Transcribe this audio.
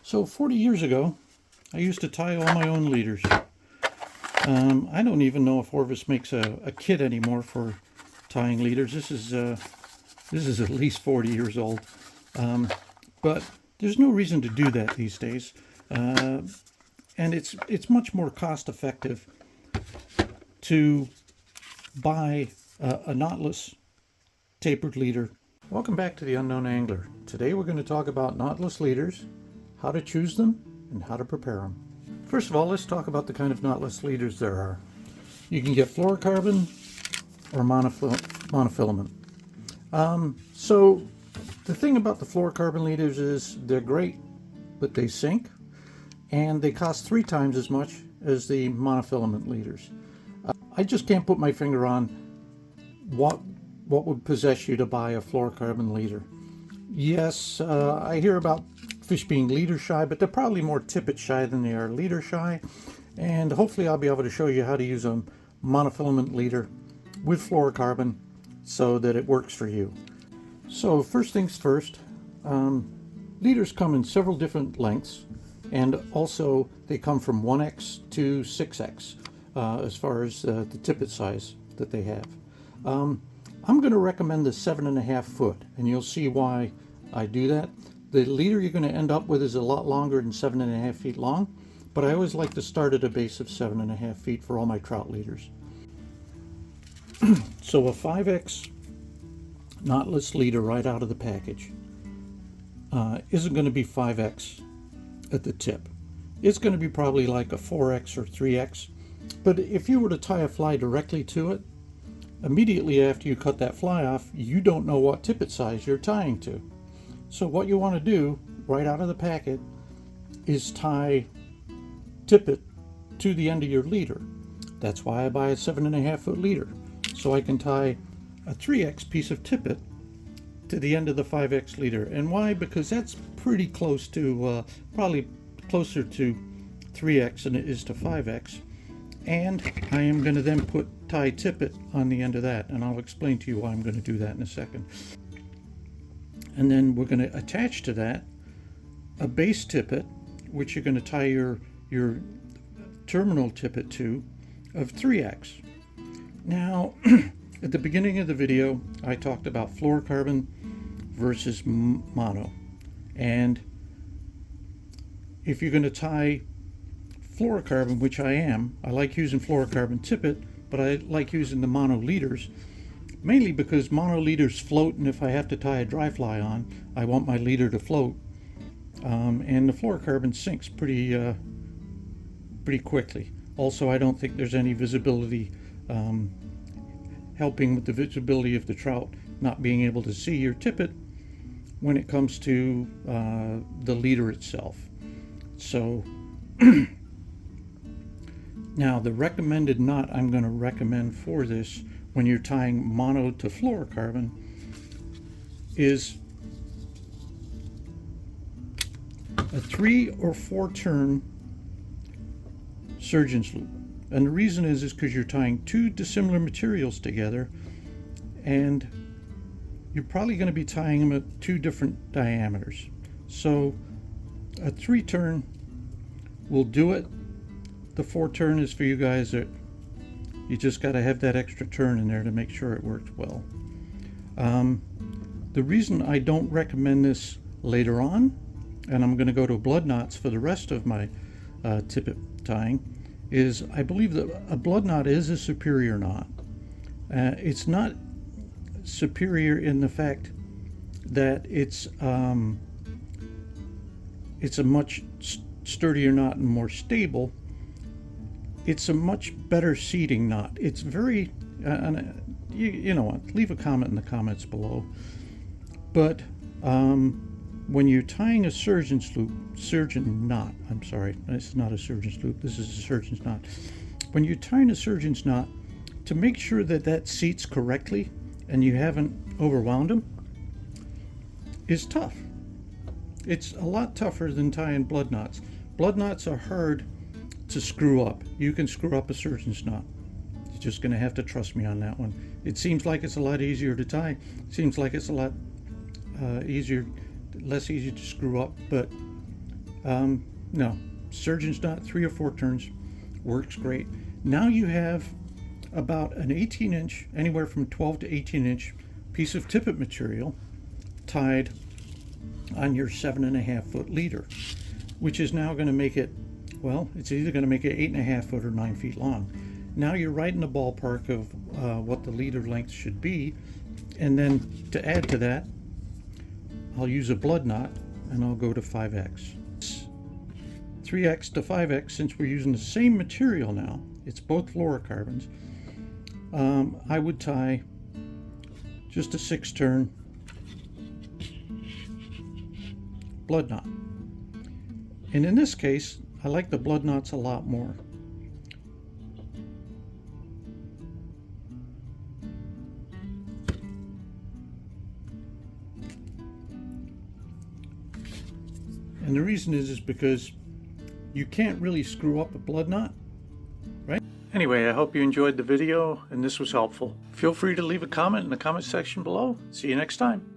So 40 years ago, I used to tie all my own leaders. I don't even know if Orvis makes a kit anymore for tying leaders. This is at least 40 years old. But there's no reason to do that these days. And it's much more cost effective to buy a knotless tapered leader. Welcome back to the Unknown Angler. Today we're going to talk about knotless leaders, how to choose them, and how to prepare them. First of all, let's talk about the kind of knotless leaders there are. You can get fluorocarbon or monofilament. So the thing about the fluorocarbon leaders is they're great, but they sink, and they cost 3 times as much as the monofilament leaders. I just can't put my finger on what would possess you to buy a fluorocarbon leader. Yes, I hear about fish being leader shy, but they're probably more tippet shy than they are leader shy. And hopefully I'll be able to show you how to use a monofilament leader with fluorocarbon so that it works for you. So first things first, leaders come in several different lengths, and also they come from 1x to 6x as far as the tippet size that they have. I'm going to recommend the 7.5 foot, and you'll see why I do that. The leader you're going to end up with is a lot longer than 7.5 feet long, but I always like to start at a base of 7.5 feet for all my trout leaders. So a 5x knotless leader right out of the package isn't going to be 5x at the tip. It's going to be probably like a 4x or 3x, but if you were to tie a fly directly to it, immediately after you cut that fly off, you don't know what tippet size you're tying to. So what you want to do right out of the packet is tie tippet to the end of your leader. That's why I buy a 7.5 foot leader, so I can tie a 3x piece of tippet to the end of the 5x leader. And why? Because that's pretty close to, probably closer to 3x than it is to 5x. And I am going to then tie tippet on the end of that, and I'll explain to you why I'm going to do that in a second. And then we're going to attach to that a base tippet, which you're going to tie your terminal tippet to, of 3x. Now, at the beginning of the video, I talked about fluorocarbon versus mono. And if you're going to tie fluorocarbon, which I like using fluorocarbon tippet, but I like using the mono leaders, mainly because mono leaders float, and if I have to tie a dry fly on, I want my leader to float. And the fluorocarbon sinks pretty quickly. Also, I don't think there's any visibility helping with the visibility of the trout not being able to see your tippet when it comes to the leader itself. So now the recommended knot I'm going to recommend for this when you're tying mono to fluorocarbon is a 3 or 4 turn surgeon's loop. And the reason is because you're tying 2 dissimilar materials together, and you're probably going to be tying them at 2 different diameters. So a 3 turn will do it. The 4 turn is for you guys that you just got to have that extra turn in there to make sure it works well. The reason I don't recommend this later on, and I'm going to go to blood knots for the rest of my tippet tying, is I believe that a blood knot is a superior knot. It's not superior in the fact that it's a much sturdier knot and more stable. It's a much better seating knot. It's very, you know what, leave a comment in the comments below. But when you're tying a surgeon knot, I'm sorry, this is not a surgeon's loop, this is a surgeon's knot. When you're tying a surgeon's knot, to make sure that that seats correctly and you haven't overwound them, is tough. It's a lot tougher than tying blood knots. Blood knots are hard to screw up. You can screw up a surgeon's knot. You're just going to have to trust me on that one. It seems like it's a lot easier to tie. It seems like it's a lot less easy to screw up, but No, surgeon's knot, 3 or 4 turns, works great. Now you have about an 18-inch, anywhere from 12 to 18-inch piece of tippet material tied on your 7.5-foot leader, which is now going to make it, well, it's either going to make it 8.5 foot or 9 feet long. Now you're right in the ballpark of what the leader length should be. And then to add to that, I'll use a blood knot and I'll go to 5x. 3x to 5x, since we're using the same material now, it's both fluorocarbons, I would tie just a 6-turn blood knot. And in this case, I like the blood knots a lot more. And the reason is because you can't really screw up a blood knot, right? Anyway, I hope you enjoyed the video and this was helpful. Feel free to leave a comment in the comment section below. See you next time.